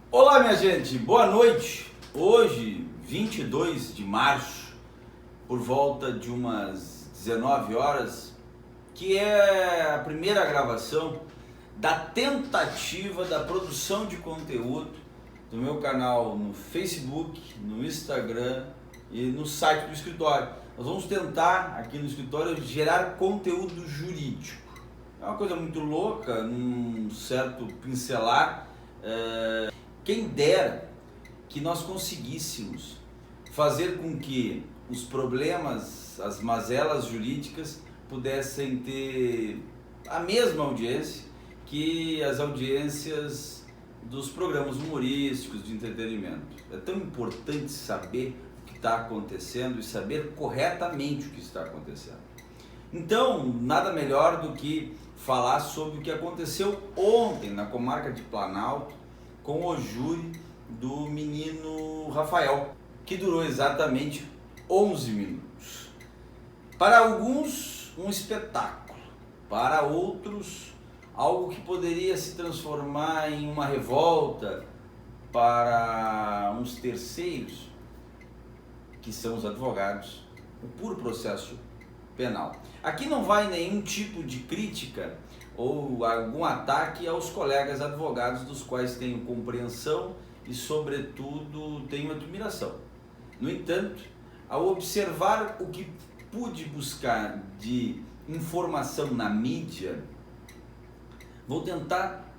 Olá, minha gente, boa noite. Hoje, 22 de março, por volta de umas 19 horas, que é a primeira gravação da tentativa da produção de conteúdo do meu canal no Facebook, no Instagram e no site do escritório. Nós vamos tentar aqui no escritório gerar conteúdo jurídico. É uma coisa muito louca, num certo pincelar. Quem dera que nós conseguíssemos fazer com que os problemas, as mazelas jurídicas pudessem ter a mesma audiência que as audiências dos programas humorísticos de entretenimento. É tão importante saber o que está acontecendo e saber corretamente o que está acontecendo. Então, nada melhor do que falar sobre o que aconteceu ontem na comarca de Planalto com o júri do menino Rafael, que durou exatamente 11 minutos. Para alguns, um espetáculo. Para outros, algo que poderia se transformar em uma revolta. Para uns terceiros, que são os advogados, o puro processo penal. Aqui não vai nenhum tipo de crítica ou algum ataque aos colegas advogados, dos quais tenho compreensão e, sobretudo, tenho admiração. No entanto, ao observar o que pude buscar de informação na mídia, vou tentar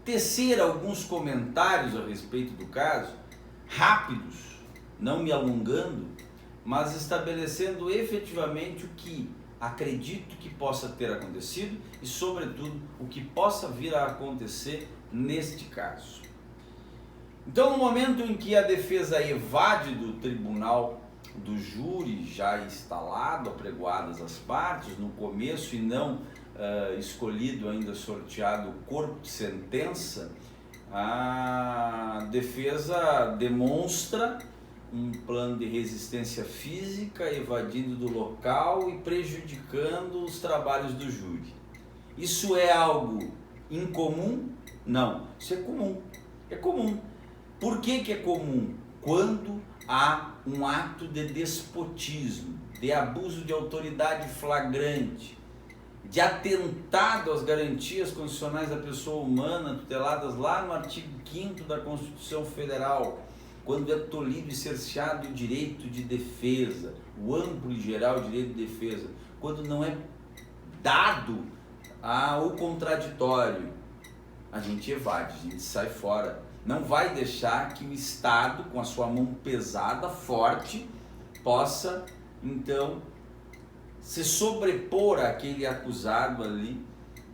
tecer alguns comentários a respeito do caso, rápidos, não me alongando, mas estabelecendo efetivamente o que acredito que possa ter acontecido e, sobretudo, o que possa vir a acontecer neste caso. Então, no momento em que a defesa evade do tribunal do júri já instalado, apregoadas as partes, no começo e não escolhido ainda, sorteado o corpo de sentença, a defesa demonstra um plano de resistência física, evadindo do local e prejudicando os trabalhos do júri. Isso é algo incomum? Não, isso é comum. É comum. Por que é comum? Quando há um ato de despotismo, de abuso de autoridade flagrante, de atentado às garantias constitucionais da pessoa humana, tuteladas lá no artigo 5º da Constituição Federal, quando é tolhido e cerceado o direito de defesa, o amplo e geral direito de defesa, quando não é dado o contraditório, a gente evade, a gente sai fora. Não vai deixar que o Estado, com a sua mão pesada, forte, possa, então, se sobrepor àquele acusado ali,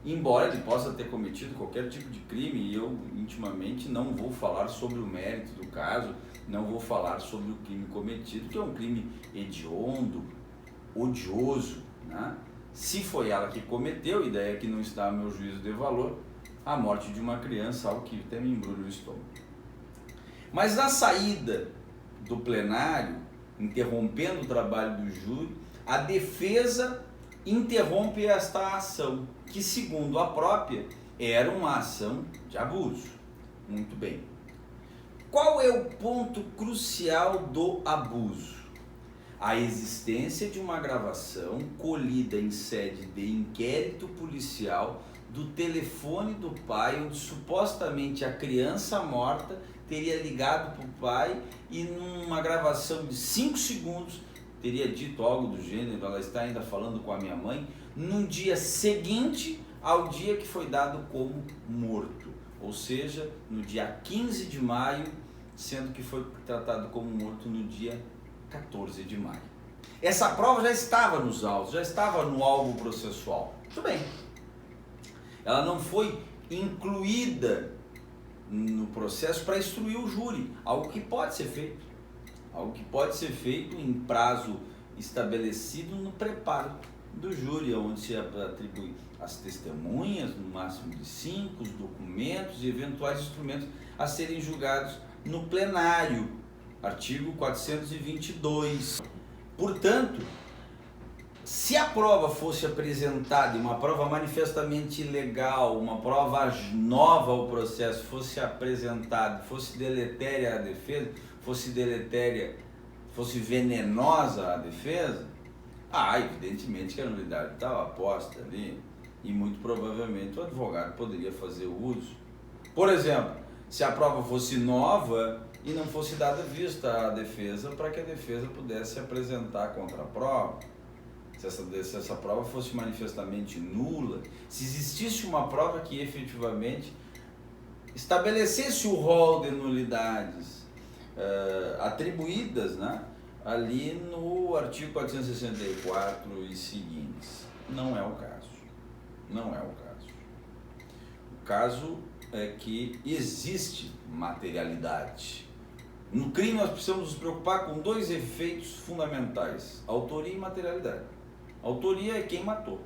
embora ele possa ter cometido qualquer tipo de crime, e eu intimamente não vou falar sobre o mérito do caso, não vou falar sobre o crime cometido, que é um crime hediondo, odioso, né? Se foi ela que cometeu, e daí é que não está meu juízo de valor, a morte de uma criança, algo que até me embrulha o estômago. Mas na saída do plenário, interrompendo o trabalho do júri, a defesa interrompe esta ação, que, segundo a própria, era uma ação de abuso. Muito bem. Qual é o ponto crucial do abuso? A existência de uma gravação colhida em sede de inquérito policial do telefone do pai, onde supostamente a criança morta teria ligado para o pai e, numa gravação de 5 segundos, teria dito algo do gênero: ela está ainda falando com a minha mãe, no dia seguinte ao dia que foi dado como morto, ou seja, no dia 15 de maio, sendo que foi tratado como morto no dia 14 de maio. Essa prova já estava nos autos, já estava no alvo processual. Muito bem. Ela não foi incluída no processo para instruir o júri, algo que pode ser feito. Algo que pode ser feito em prazo estabelecido no preparo do júri, onde se atribui as testemunhas, no máximo de 5, os documentos e eventuais instrumentos a serem julgados no plenário, artigo 422. Portanto, Se a prova fosse apresentada, uma prova manifestamente ilegal, uma prova nova ao processo fosse apresentada, fosse deletéria a defesa, fosse venenosa a defesa, evidentemente que a nulidade estava posta ali e muito provavelmente o advogado poderia fazer uso. Por exemplo, se a prova fosse nova e não fosse dada vista à defesa para que a defesa pudesse apresentar contraprova, se essa prova fosse manifestamente nula, se existisse uma prova que efetivamente estabelecesse o rol de nulidades atribuídas, né, ali no artigo 464 e seguintes. Não é o caso. Não é o caso. O caso é que existe materialidade. No crime nós precisamos nos preocupar com dois efeitos fundamentais: autoria e materialidade. Autoria é quem matou.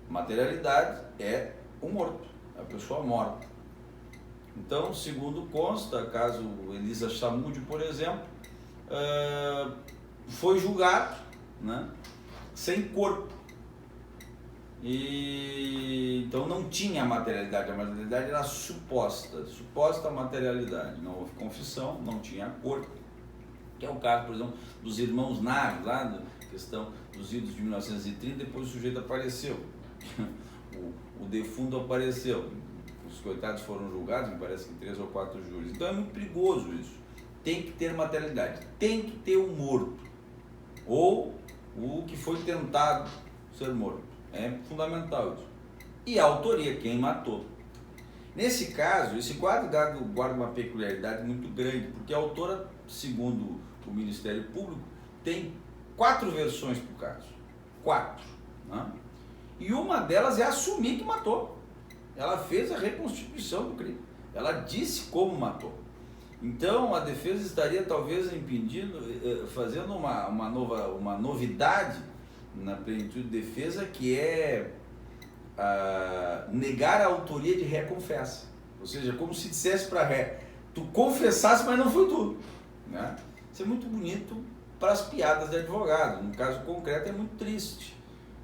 Materialidade é o morto, a pessoa morta. Então, segundo consta, caso Elisa Samúdio, por exemplo, foi julgado, né, sem corpo. E então não tinha materialidade, a materialidade era suposta materialidade. Não houve confissão, não tinha corpo. Que é o caso, por exemplo, dos irmãos Naves, lá da questão dos idos de 1930, depois o sujeito apareceu. O defunto apareceu. Os coitados foram julgados, me parece que 3 ou 4 júris. Então é muito perigoso isso. Tem que ter materialidade, tem que ter o morto, ou o que foi tentado ser morto. É fundamental isso. E a autoria, quem matou. Nesse caso, esse quadro guarda uma peculiaridade muito grande, porque a autora, segundo o Ministério Público, tem 4 versões para o caso. 4. Né? E uma delas é assumir que matou. Ela fez a reconstituição do crime. Ela disse como matou. Então, a defesa estaria talvez impedindo, fazendo uma novidade na plenitude de defesa, que é negar a autoria de ré confessa. Ou seja, como se dissesse para ré, tu confessasse, mas não foi tu. Né? Isso é muito bonito para as piadas de advogado. No caso concreto é muito triste,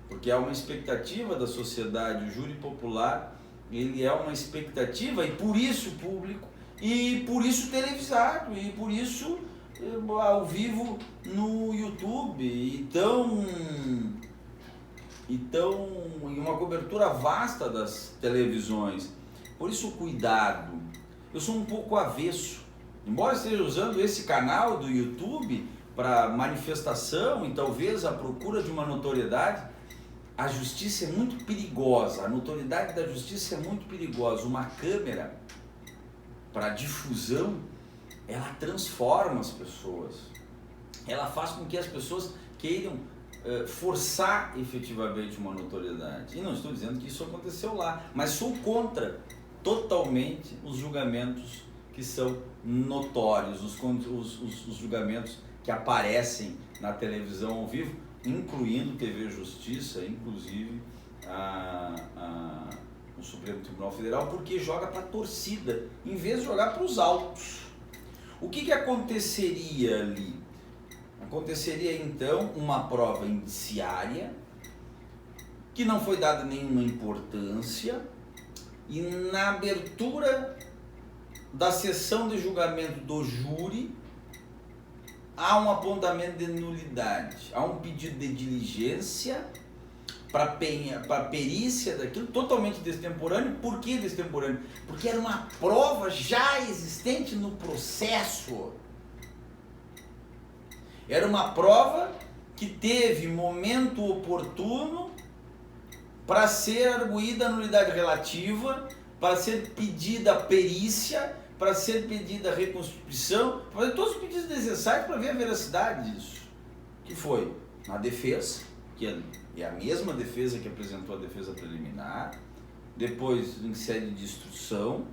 porque há uma expectativa da sociedade, o júri popular, ele é uma expectativa, e por isso público, e por isso televisado, e por isso ao vivo no YouTube. Então, em uma cobertura vasta das televisões. Por isso, cuidado. Eu sou um pouco avesso. Embora esteja usando esse canal do YouTube para manifestação e talvez a procura de uma notoriedade, a justiça é muito perigosa. A notoriedade da justiça é muito perigosa. Uma câmera para difusão, ela transforma as pessoas. Ela faz com que as pessoas queiram forçar efetivamente uma notoriedade. E não estou dizendo que isso aconteceu lá, mas sou contra totalmente os julgamentos que são notórios, os julgamentos que aparecem na televisão ao vivo, incluindo TV Justiça, inclusive o Supremo Tribunal Federal, porque joga para a torcida, em vez de jogar para os autos. O que aconteceria ali? Aconteceria então uma prova indiciária que não foi dada nenhuma importância, e na abertura da sessão de julgamento do júri há um apontamento de nulidade, há um pedido de diligência para perícia daquilo, totalmente destemporâneo. Por que destemporâneo? Porque era uma prova já existente no processo. Era uma prova que teve momento oportuno para ser arguída a nulidade relativa, para ser pedida a perícia, para ser pedida a reconstituição, para fazer todos os pedidos necessários para ver a veracidade disso. Que foi a defesa, que é a mesma defesa que apresentou a defesa preliminar, depois em sede de instrução,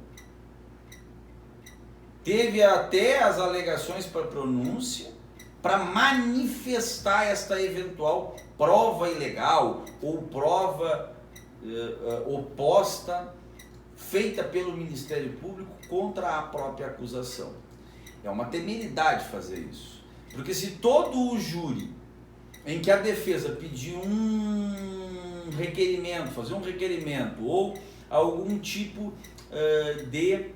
teve até as alegações para pronúncia, para manifestar esta eventual prova ilegal ou prova oposta feita pelo Ministério Público contra a própria acusação. É uma temeridade fazer isso, porque se todo o júri em que a defesa pedir um requerimento, fazer um requerimento ou algum tipo de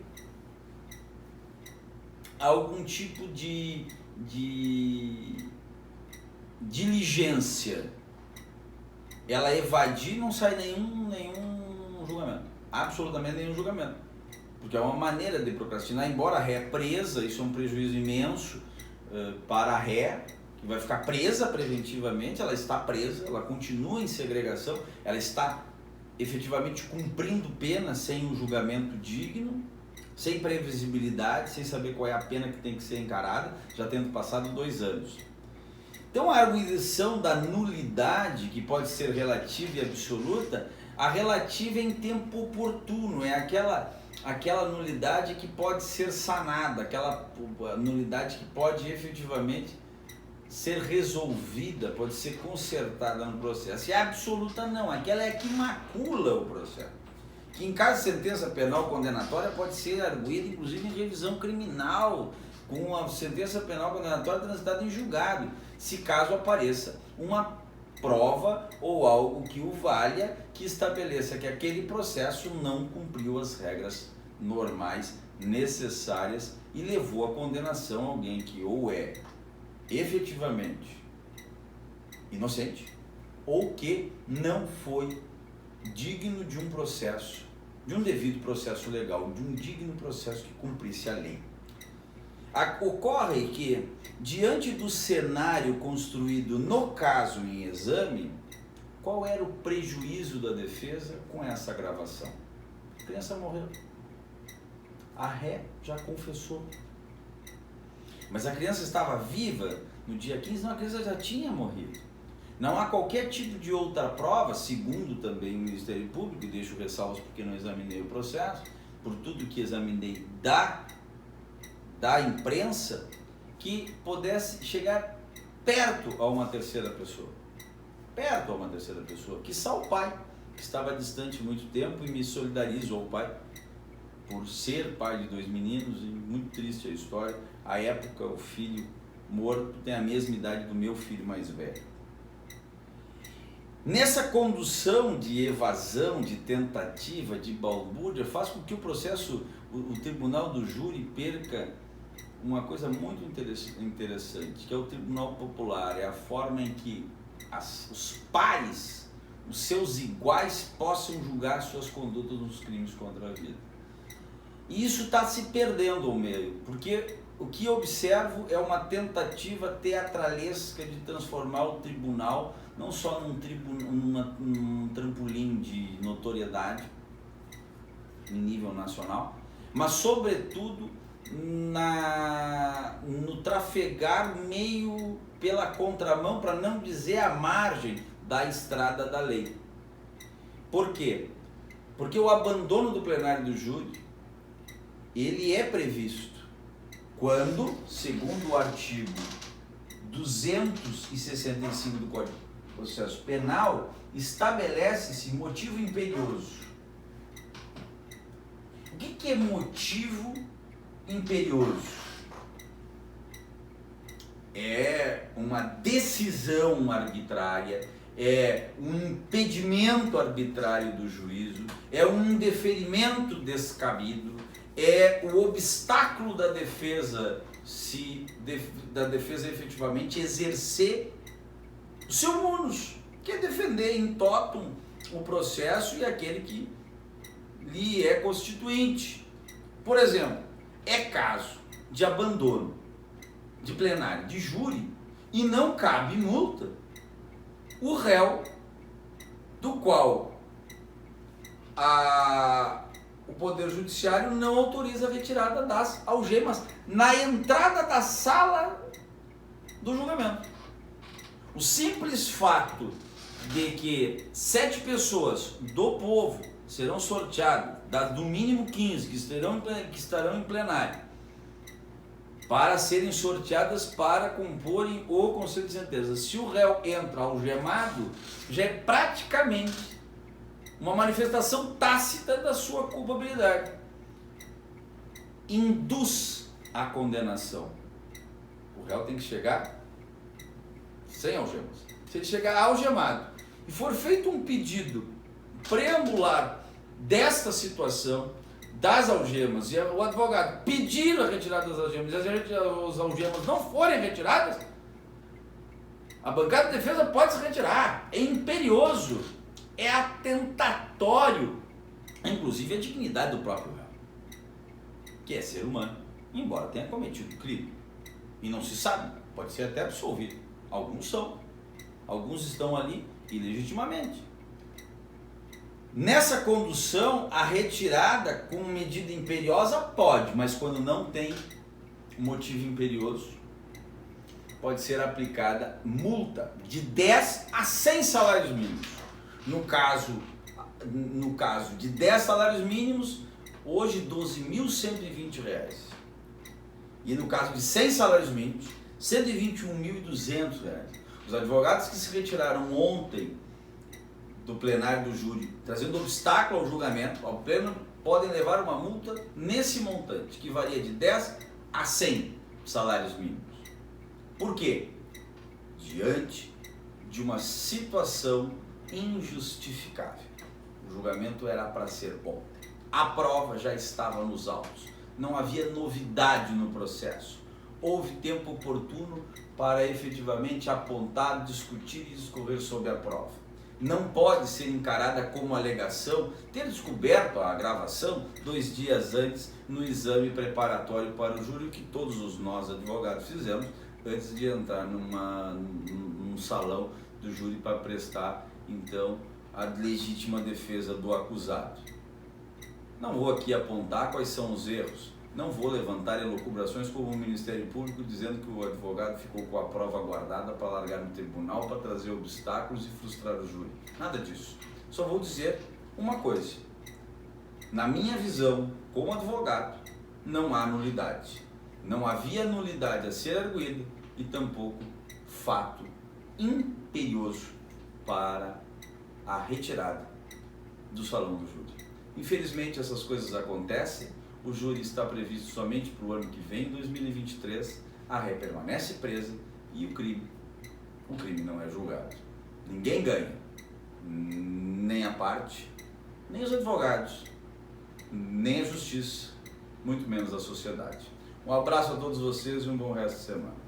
diligência, ela evadir, não sai nenhum julgamento, absolutamente nenhum julgamento, porque é uma maneira de procrastinar. Embora a ré presa, isso é um prejuízo imenso para a ré, que vai ficar presa preventivamente. Ela está presa, ela continua em segregação, ela está efetivamente cumprindo pena sem um julgamento digno, sem previsibilidade, sem saber qual é a pena que tem que ser encarada, já tendo passado 2 anos. Então a arguição da nulidade, que pode ser relativa e absoluta, a relativa é em tempo oportuno, é aquela nulidade que pode ser sanada, aquela nulidade que pode efetivamente ser resolvida, pode ser consertada no processo. E a absoluta não, aquela é a que macula o processo, que em caso de sentença penal condenatória pode ser arguída inclusive em revisão criminal, com a sentença penal condenatória transitada em julgado, se caso apareça uma prova ou algo que o valha, que estabeleça que aquele processo não cumpriu as regras normais necessárias e levou à condenação alguém que ou é efetivamente inocente ou que não foi digno de um processo, de um devido processo legal, de um digno processo que cumprisse a lei. Ocorre que, diante do cenário construído no caso em exame, qual era o prejuízo da defesa com essa gravação? A criança morreu. A ré já confessou. Mas a criança estava viva no dia 15, não, a criança já tinha morrido. Não há qualquer tipo de outra prova, segundo também o Ministério Público, e deixo ressalvas porque não examinei o processo, por tudo que examinei da imprensa, que pudesse chegar perto a uma terceira pessoa. Perto a uma terceira pessoa, quiçá o pai, que estava distante muito tempo, e me solidarizo ao pai, por ser pai de 2 meninos, e muito triste a história. À época, o filho morto tem a mesma idade do meu filho mais velho. Nessa condução de evasão, de tentativa, de balbúrdia, faz com que o processo, o tribunal do júri perca uma coisa muito interessante, que é o tribunal popular, é a forma em que os pares, os seus iguais, possam julgar suas condutas nos crimes contra a vida. E isso está se perdendo ao meio, porque o que observo é uma tentativa teatralesca de transformar o tribunal não só num trampolim de notoriedade em nível nacional, mas sobretudo no trafegar meio pela contramão, para não dizer à margem da estrada da lei. Por quê? Porque o abandono do plenário do júri, ele é previsto quando, segundo o artigo 265 do Código de Processo Penal, estabelece-se motivo imperioso. O que é motivo imperioso? É uma decisão arbitrária, é um impedimento arbitrário do juízo, é um indeferimento descabido, é o obstáculo da defesa, da defesa efetivamente exercer o seu munus, que é defender in totum o processo e aquele que lhe é constituinte. Por exemplo, é caso de abandono de plenário de júri e não cabe multa, o réu do qual o Poder Judiciário não autoriza a retirada das algemas na entrada da sala do julgamento. O simples fato de que 7 pessoas do povo serão sorteadas, do mínimo 15 que estarão em plenário, para serem sorteadas para comporem o conselho de sentença. Se o réu entra algemado, já é praticamente uma manifestação tácita da sua culpabilidade. Induz a condenação. O réu tem que chegar sem algemas. se ele chegar algemado e for feito um pedido preambular desta situação, das algemas, e o advogado pedir a retirada das algemas, e as algemas não forem retiradas, a bancada de defesa pode se retirar. É imperioso, é atentatório, inclusive a dignidade do próprio réu, que é ser humano, embora tenha cometido crime. E não se sabe, pode ser até absolvido. Alguns são, alguns estão ali ilegitimamente. Nessa condução, a retirada com medida imperiosa pode, mas quando não tem motivo imperioso, pode ser aplicada multa de 10 a 100 salários mínimos. No caso de 10 salários mínimos, hoje R$ 12.120. E no caso de 100 salários mínimos, R$ 121.200. Os advogados que se retiraram ontem do plenário do júri, trazendo obstáculo ao julgamento, ao pleno, podem levar uma multa nesse montante, que varia de 10 a 100 salários mínimos. Por quê? Diante de uma situação injustificável. O julgamento era para ser ontem. A prova já estava nos autos. Não havia novidade no processo. Houve tempo oportuno para efetivamente apontar, discutir e discorrer sobre a prova. Não pode ser encarada como alegação ter descoberto a gravação 2 dias antes no exame preparatório para o júri, que todos nós advogados fizemos antes de entrar num salão do júri para prestar então a legítima defesa do acusado. Não vou aqui apontar quais são os erros, não vou levantar elucubrações como o Ministério Público dizendo que o advogado ficou com a prova guardada para largar no tribunal, para trazer obstáculos e frustrar o júri. Nada disso. Só vou dizer uma coisa. Na minha visão, como advogado, não há nulidade. Não havia nulidade a ser arguída e tampouco fato imperioso para a retirada do salão do júri. Infelizmente essas coisas acontecem. O júri está previsto somente para o ano que vem, 2023, a ré permanece presa e o crime não é julgado. Ninguém ganha, nem a parte, nem os advogados, nem a justiça, muito menos a sociedade. Um abraço a todos vocês e um bom resto de semana.